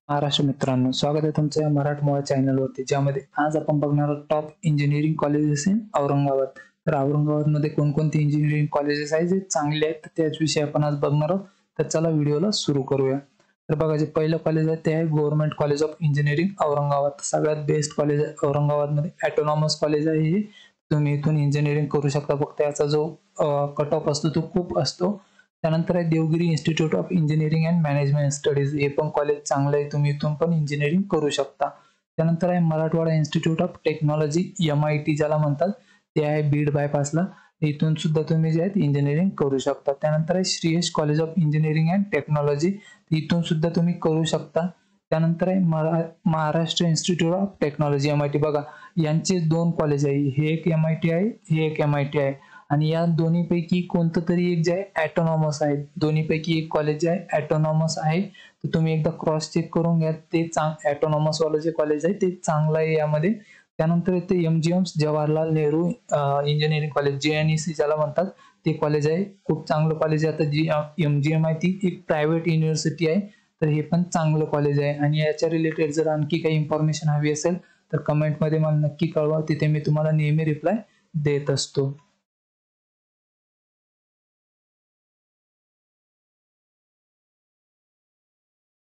महाराष्ट्र मित्रांनो, स्वागत आहे तुमचं या मराठमोळा चॅनलवरती, ज्यामध्ये आज आपण बघणार आहोत top engineering colleges in Aurangabad. तर औरंगाबादमध्ये कोणकोणते इंजिनिअरिंग कॉलेजेस आहेत जे चांगले आहेत, त्याच विषयी आपण आज बघणार आहोत. तर चला व्हिडिओला सुरू करूया. तर बघा, जे पहिलं कॉलेज आहे ते आहे government college of engineering Aurangabad. सगळ्यात बेस्ट कॉलेज आहे औरंगाबादमध्ये. ऑटोनॉमस कॉलेज आहे हे. तुम्ही इथून इंजिनिअरिंग करू शकता. फक्त याचा जो कट ऑफ असतो तो खूप असतो. त्यानंतर आहे Devgiri institute of engineering and management studies. हे पण कॉलेज चांगलं आहे, तुम्ही इथून पण इंजिनिअरिंग करू शकता. त्यानंतर आहे Marathwada institute of technology MIT ज्याला म्हणतात, ते आहे बीड बायपासला. इथून सुद्धा तुम्ही जे आहेत इंजिनिअरिंग करू शकता. त्यानंतर आहे Shreeyash college of engineering and technology. इथून सुद्धा तुम्ही करू शकता. त्यानंतर आहे Maharashtra institute of technology MIT. बघा, यांचे दोन कॉलेज आहे, हे एक MIT आहे, हे एक MIT आहे. आणि या दोन्हीपैकी कोणतं तरी एक जे आहे ॲटोनॉमस आहे. दोन्हीपैकी एक कॉलेज जे आहे ॲटोनॉमस आहे. तर तुम्ही एकदा क्रॉस चेक करून घ्या. ते ॲटोनॉमस वालं जे कॉलेज आहे ते चांगलं आहे यामध्ये. त्यानंतर येते MGM Jawaharlal Nehru engineering college, JNEC ज्याला म्हणतात, ते कॉलेज आहे. खूप चांगलं कॉलेज आहे. आता MGM आहे ती एक प्रायव्हेट युनिव्हर्सिटी आहे. तर हे पण चांगलं कॉलेज आहे. आणि याच्या रिलेटेड जर आणखी काही इन्फॉर्मेशन हवी असेल तर कमेंटमध्ये मला नक्की कळवा. तिथे मी तुम्हाला नेहमी रिप्लाय देत असतो.